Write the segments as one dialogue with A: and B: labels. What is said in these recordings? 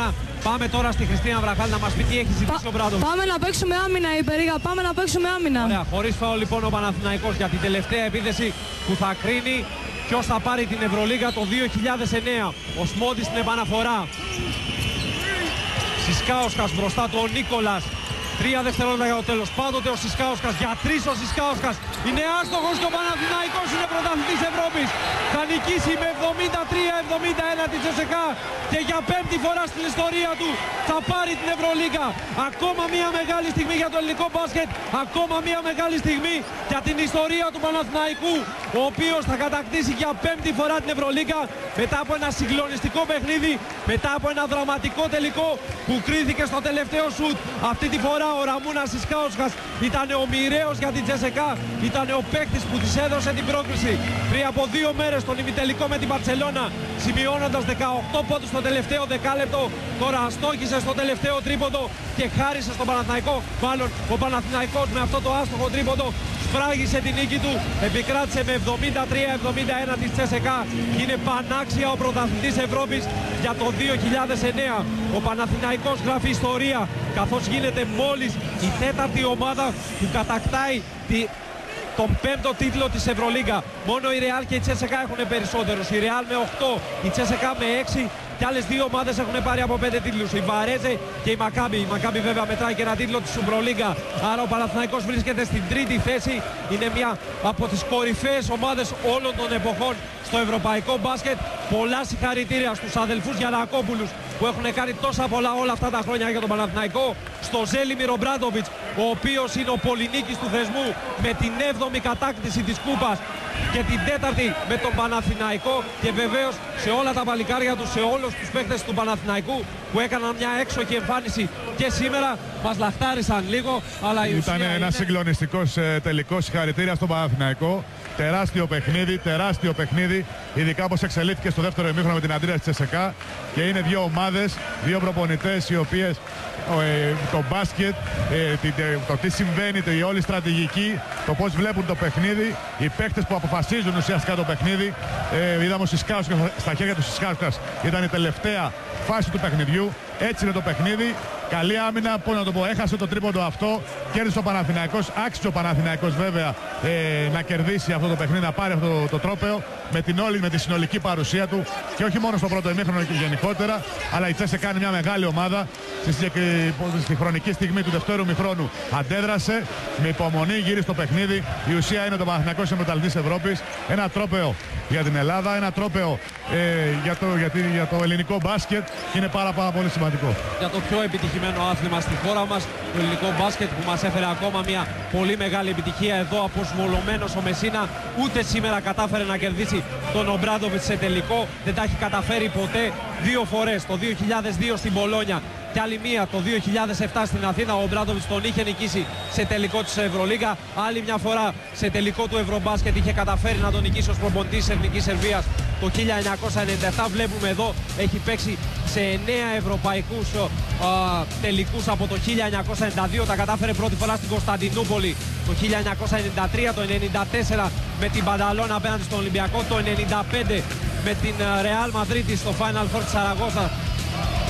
A: Μπαρσελώνα. Πάμε τώρα στη Χριστίνα Βραχάλη να μας πει τι έχει ζητήσει ο Μπράντοβιτς.
B: Πάμε να παίξουμε άμυνα, είπε Ρίγα. Πάμε να παίξουμε άμυνα.
A: Ωραία, χωρίς φάουλ λοιπόν ο Παναθηναϊκός για την τελευταία επίθεση που θα κρίνει ποιος θα πάρει την Ευρωλίγα το 2009. Ο Σμόντης στην επαναφορά. Σισκάουσκας μπροστά του ο Νίκολας. 3 δευτερόλεπτα για το τέλος. Πάντοτε ο Σισκάουσκας, για 3 ο Σισκάουσκας. Είναι άστοχος και ο Παναθηναϊκός είναι πρωταθλητής Ευρώπης. Θα νικήσει με 73-71 την CSKA και για 5η φορά στην ιστορία του θα πάρει την Ευρωλίγα. Ακόμα μια μεγάλη στιγμή για το ελληνικό μπάσκετ. Ακόμα μια μεγάλη στιγμή για την ιστορία του Παναθηναϊκού, ο οποίος θα κατακτήσει για 5η φορά την Ευρωλίγα μετά από ένα συγκλονιστικό παιχνίδι, μετά από ένα δραματικό τελικό που κρίθηκε στο τελευταίο σουτ. Αυτή τη φορά ο Ραμούνας Σισκάουσκας ήταν ο μοιραίος για την CSKA, ήταν ο παίκτης που της έδωσε την πρόκριση πριν από 2 μέρες στον ημιτελικό με την Μπαρσελώνα, σημειώνοντας 18 πόντους στο τελευταίο δεκάλεπτο. Τώρα αστόχησε στο τελευταίο τρίποντο και χάρισε στον Παναθηναϊκό. Μάλλον ο Παναθηναϊκός με αυτό το άστοχο τρίποντο σφράγισε την νίκη του, επικράτησε με 73-71 της CSKA και είναι πανάξια ο πρωταθλητής Ευρώπης για το 2009. Ο Παναθηναϊκός γράφει ιστορία, καθώς γίνεται μόλις η 4η ομάδα που κατακτάει τον 5ο τίτλο της Ευρωλίγκα. Μόνο η Real και η CSKA έχουν περισσότερους. Η Real με 8, η CSKA με 6 και άλλες 2 ομάδες έχουν πάρει από 5 τίτλους. Η Βαρέζε και η Μακάμπι. Η Μακάμπι βέβαια μετράει και ένα τίτλο της Ευρωλίγκα. Άρα ο Παναθηναϊκός βρίσκεται στην 3η θέση. Είναι μια από τις κορυφαίες ομάδες όλων των εποχών στο ευρωπαϊκό μπάσκετ. Πολλά συγχαρητήρια στους αδελφούς Γιαννακόπουλους που έχουν κάνει τόσα πολλά όλα αυτά τα χρόνια για τον Παναθηναϊκό. Στο Ζέλιμιρο Μπράντοβιτς, ο οποίος είναι ο πολυνίκης του θεσμού με την 7η κατάκτηση της Κούπας και την 4η με τον Παναθηναϊκό, και βεβαίως σε όλα τα παλικάρια του, σε όλους τους παίκτες του Παναθηναϊκού που έκαναν μια έξοχη εμφάνιση και σήμερα μας λαχτάρισαν λίγο, αλλά η ουσία
C: ήταν ένα συγκλονιστικός τελικός. Συγχαρητήρια στον Παναθηναϊκό. Τεράστιο παιχνίδι, ειδικά όπως εξελίχθηκε στο δεύτερο ημίχρονο με την αντίδραση της CSKA. Και είναι 2 ομάδες, 2 προπονητές οι οποίες το μπάσκετ, το τι συμβαίνει, η όλη στρατηγική, το πώς βλέπουν το παιχνίδι, οι παίκτες που αποφασίζουν ουσιαστικά το παιχνίδι. Είδαμε ο Σισκάουσκας στα χέρια του Σισκάουσκας, ήταν η τελευταία φάση του παιχνιδιού. Έτσι είναι το παιχνίδι. Καλή άμυνα, πώς να το πω, έχασε το τρίποντο αυτό, κέρδισε ο Παναθηναϊκός. Άξιζε ο Παναθηναϊκός βέβαια να κερδίσει αυτό το παιχνίδι, να πάρει αυτό το τρόπαιο με τη συνολική παρουσία του και όχι μόνο στο πρώτο ημίχρονο και γενικότερα. Αλλά η CSKA κάνει μια μεγάλη ομάδα. Στη χρονική στιγμή του δευτέρου ημιχρόνου αντέδρασε με υπομονή, γύρισε το παιχνίδι. Η ουσία είναι το Παναθηναϊκός είναι πρωταθλητής Ευρώπης. Ένα τρόπαιο για την Ελλάδα, ένα τρόπαιο για το ελληνικό μπάσκετ και είναι πάρα πολύ σημαντικό.
A: Για το πιο επιτυχημένο άθλημα στη χώρα μας, το ελληνικό μπάσκετ, που μας έφερε ακόμα μια πολύ μεγάλη επιτυχία εδώ, αποσμολωμένος ο Μεσίνα. Ούτε σήμερα κατάφερε να κερδίσει τον Ομπράντοβιτς σε τελικό. Δεν τα έχει καταφέρει ποτέ. 2 φορές, το 2002 στην Πολόνια και άλλη μία το 2007 στην Αθήνα. Ο Ομπράντοβιτς τον είχε νικήσει σε τελικό της Ευρωλίγκα. Άλλη μια φορά σε τελικό του Ευρωμπάσκετ είχε καταφέρει να τον νικήσει ως προπονητής της Εθνικής Σερβίας το 1997. Βλέπουμε εδώ έχει παίξει σε 9 ευρωπαϊκούς τελικούς από το 1992. Τα κατάφερε πρώτη φορά στην Κωνσταντινούπολη το 1993, το 1994 με την Μπανταλώνα απέναντι στον Ολυμπιακό, το 1995 με την Real Madrid στο Final Four της Σαραγώσα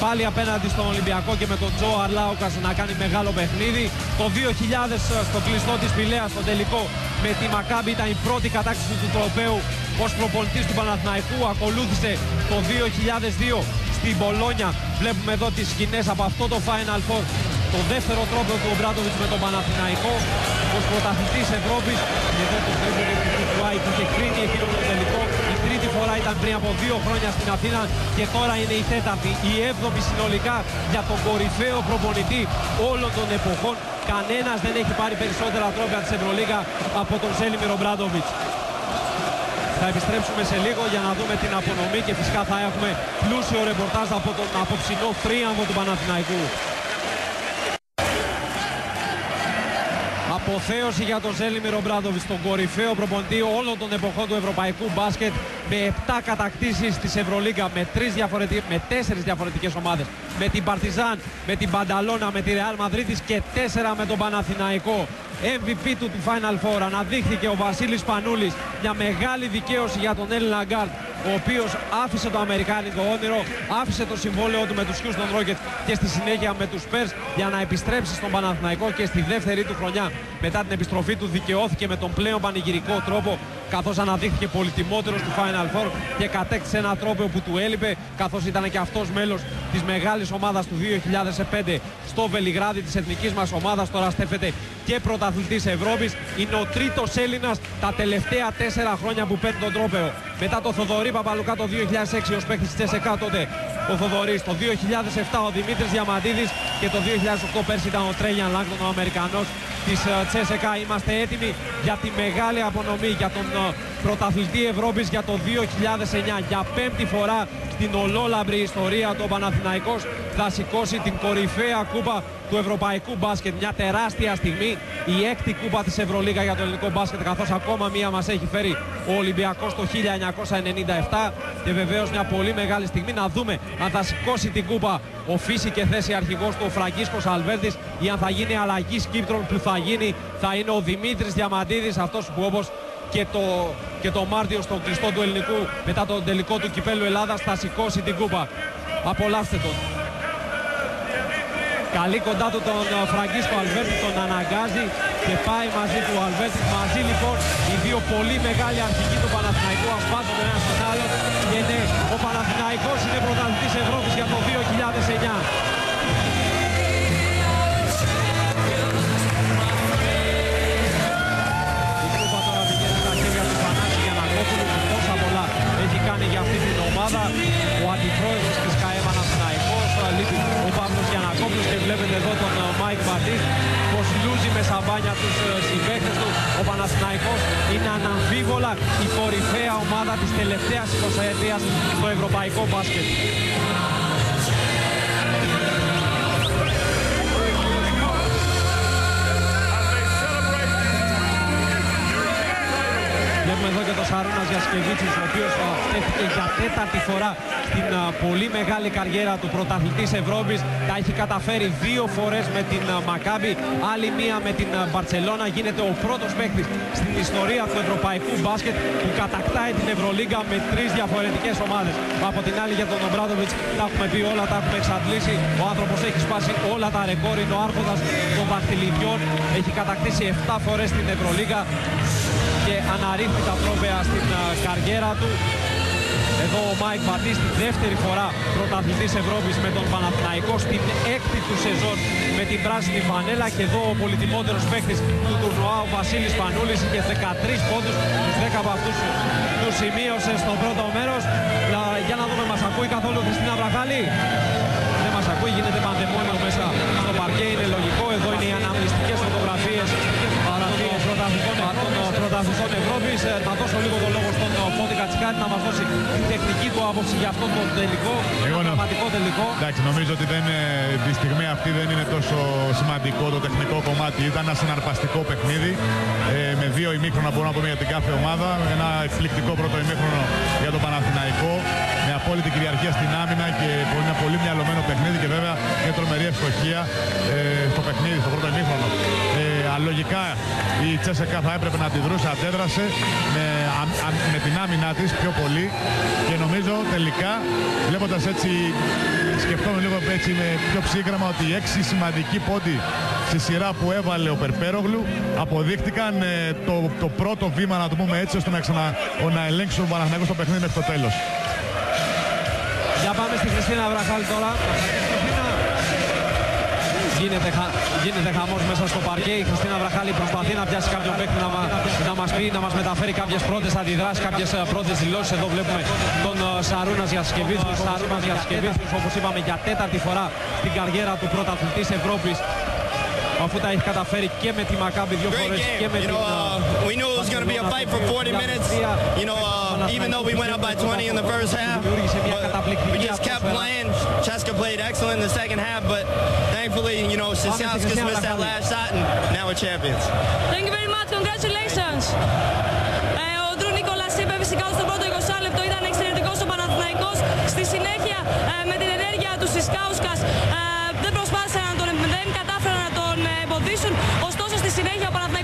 A: πάλι απέναντι στον Ολυμπιακό και με τον Τζο Αρλάουκας να κάνει μεγάλο παιχνίδι. Το 2000 στο κλειστό της Πηλαίας στο τελικό με τη Μακάμπι ήταν η πρώτη κατάκτηση του τροπαίου ως προπονητής του Παναθηναϊκού. Ακολούθησε το 2002 στην Πολόνια. Βλέπουμε εδώ τις σκηνές από αυτό το Final Four. Το δεύτερο τρόπαιο του Ομπράντοβιτς με τον Παναθηναϊκό ως πρωταθλητής Ευρώπης. Και εδώ το τρίποντο του που είχε κρίνει εκείνο το τελικό. Η τρίτη φορά ήταν πριν από 2 χρόνια στην Αθήνα και τώρα είναι η 4η, η 7η συνολικά για τον κορυφαίο προπονητή όλων των εποχών. Κανένας δεν έχει πάρει περισσότερα τρόπαια της Ευρωλίγκα από τον Ζέλιμιρο Μπράντοβιτς. Θα επιστρέψουμε σε λίγο για να δούμε την απονομή και φυσικά θα έχουμε πλούσιο ρεπορτάζ από τον απόψινό θρίαμβο του Παναθηναϊκού. Αποθέωση για τον Ζέλιμιρο Μπράντοβιτς, τον κορυφαίο προπονητή όλων των εποχών του ευρωπαϊκού μπάσκετ, με 7 κατακτήσεις της Ευρωλίγκα, με 4 διαφορετικές ομάδες. Με την Παρτιζάν, με την Μπανταλώνα, με τη Real Madrid και 4 με τον Παναθηναϊκό. MVP του Final Four, αναδείχθηκε ο Βασίλης Πανούλης. Μια μεγάλη δικαίωση για τον Έλληνα γκάρντ, ο οποίος άφησε το αμερικάνικο όνειρο, άφησε το συμβόλαιο του με τους Houston Rockets και στη συνέχεια με τους Spurs για να επιστρέψει στον Παναθηναϊκό, και στη δεύτερη του χρονιά μετά την επιστροφή του δικαιώθηκε με τον πλέον πανηγυρικό τρόπο, καθώς αναδείχθηκε πολυτιμότερος του Final Four και κατέκτησε ένα τρόπο που του έλειπε, καθώς ήταν και αυτός μέλος της μεγάλης ομάδας του 2005 στο Βελιγράδι της εθνικής μας ομάδας. Τώρα στέφεται και πρωταθλητής Ευρώπης. Είναι ο τρίτος Έλληνας τα τελευταία 4 χρόνια που παίρνει τον τρόπαιο. Μετά το Θοδωρή Παπαλουκά το 2006 ως παίκτης της Τσέσεκα, τότε ο Θοδωρής. Το 2007 ο Δημήτρης Διαμαντίδης και το 2008 πέρσι ήταν ο Τρέγιαν Λάγκτον, ο Αμερικανός της Τσέσεκα. Είμαστε έτοιμοι για τη μεγάλη απονομή, για τον πρωταθλητή Ευρώπης για το 2009. Για 5η φορά στην ολόλαμπρη ιστορία του Παναθηναϊκός θα σηκώσει την κορυφαία κούπα του ευρωπαϊκού μπάσκετ. Μια τεράστια στιγμή, η 6η κούπα της Ευρωλίγα για το ελληνικό μπάσκετ, καθώς ακόμα μία μας έχει φέρει ο Ολυμπιακός το 1997, και βεβαίως μια πολύ μεγάλη στιγμή να δούμε αν θα σηκώσει την κούπα ο φύση και θέση αρχηγός του ο Φραγκίσκος Αλβέρτης, ή αν θα γίνει αλλαγή σκύπτρων. Που θα γίνει, θα είναι ο Δημήτρης Διαμαντίδης, αυτός που όπως και το Μάρτιο στον κλειστό του ελληνικού μετά τον τελικό του κυπέλλου Ελλάδας θα σηκώσει την κούπα. Απολαύστε τον. Καλή κοντά του τον Φραγκίσκο Αλβέρτη, τον αναγκάζει και πάει μαζί του ο Αλβέρτης. Μαζί λοιπόν οι δύο πολύ μεγάλοι αρχηγοί του Παναθηναϊκού ασπάζονται ένα στον άλλο, και ναι, ο Παναθηναϊκός είναι πρωταθλητής Ευρώπης για το 2009. Τόσα πολλά έχει κάνει για αυτή την ομάδα ο αντιπρόεδρος της ΚΑΕ Παναθηναϊκός, ο Παύλος Γιαννακόπουλος, και βλέπετε εδώ τον Μάικ Μπατίστ πως λούζει με σαμπάνια τους συμπαίκτες του. Ο Παναθηναϊκός είναι αναμφίβολα η κορυφαία ομάδα της τελευταίας 20ετίας στο ευρωπαϊκό μπάσκετ. Βλέπουμε εδώ και τον Σαρούνας Γιασκεβίτσιος, ο οποίος στέφθηκε για 4η φορά στην πολύ μεγάλη καριέρα του πρωταθλητής Ευρώπης. Τα έχει καταφέρει 2 φορές με την Μακάμπι, άλλη μία με την Μπαρτσελώνα. Γίνεται ο πρώτος παίκτης στην ιστορία του ευρωπαϊκού μπάσκετ που κατακτάει την Ευρωλίγκα με 3 διαφορετικές ομάδες. Από την άλλη για τον Ομπράντοβιτς τα έχουμε πει όλα, τα έχουμε εξαντλήσει. Ο άνθρωπος έχει σπάσει όλα τα ρεκόρ, είναι ο άρχοντας των δαχτυλιδιών. Έχει κατακτήσει 7 φορές την Ευρωλίγκα και αναρρύθμιτα τρόπαια στην καριέρα του. Εδώ ο Μάικ Μπατίστ, δεύτερη φορά πρωταθλητής Ευρώπης με τον Παναθηναϊκό, στην 6η του σεζόν με την πράσινη φανέλα. Και εδώ ο πολυτιμότερος παίκτης του τουρνουά, ο Βασίλης Πανούλης, είχε 13 πόντους, τους 10 από αυτούς τους σημείωσε στο πρώτο μέρος. Για να δούμε, μας ακούει καθόλου η Χριστίνα Βραχάλη? Δεν μας ακούει, γίνεται πανδαιμόνιο μέσα στο παρκέ, είναι λογικό. Εδώ είναι οι αναμνηστικές φωτογραφίες των πρωταθλητών Ευρώπης. Να δώσω λίγο το λόγο στον Φώτη Κατσικάρη να μας δώσει την τεχνική του άποψη για αυτό το τελικό, το πραγματικό τελικό.
C: Εντάξει, νομίζω ότι τη στιγμή αυτή δεν είναι τόσο σημαντικό το τεχνικό κομμάτι. Ήταν ένα συναρπαστικό παιχνίδι με 2 ημίχρονα, μπορούμε να πούμε, για την κάθε ομάδα. Ένα εκπληκτικό πρώτο ημίχρονο για τον Παναθηναϊκό, με απόλυτη κυριαρχία στην άμυνα και ένα πολύ μυαλωμένο παιχνίδι, και βέβαια μια τρομερή ευστοχία στο παιχνίδι, στο πρώτο ημίχρονο. Λογικά η Τσέσεκα θα έπρεπε να αντιδρούσε, αντέδρασε με την άμυνά της πιο πολύ, και νομίζω τελικά, βλέποντας έτσι, σκεφτόμουν λίγο έτσι με πιο ψύγραμμα, ότι οι 6 σημαντικοί πόντοι στη σειρά που έβαλε ο Περπέρογλου αποδείχτηκαν το πρώτο βήμα, να το πούμε έτσι, ώστε να ελέγξει τον Παναθηναϊκό στο παιχνίδι μέχρι το τέλος.
A: Για πάμε στη Χριστίνα Βραχάλη τώρα. Γίνεται χαμός μέσα στο παρκέ. Η Χριστίνα Βραχάλη προσπαθεί να πιάσει κάποιον παίκτη να μας πει, να μας μεταφέρει κάποιες πρώτες αντιδράσεις, κάποιες πρώτες δηλώσεις. Εδώ βλέπουμε τον Σαρούνας Γιασκεβίτσιος. Σαρούνας Γιασκεβίτσιος, όπως είπαμε, για 4η φορά στην καριέρα του πρωταθλητής Ευρώπης, αφού τα έχει καταφέρει και με τη Μακάμπι 2 φορές και με την...
D: We knew it was going to be a fight for 40 minutes. Even though we went up by 20 in the first half, we just kept playing. Cheska played excellent in the second half, but thankfully, Sisiauskas missed that last shot, and now we're champions.
B: Thank you very much. Congratulations. Ο Ντρου Νίκολας είπε φυσικά ότι στο πρώτο 20 λεπτό ήταν εξαιρετικός ο Παναθηναϊκός. Στη συνέχεια με την ενέργεια του Σισκάουσκας δεν κατάφεραν να τον εμποδίσουν. Ωστόσο στη συνέχεια ο Παναθηναϊκός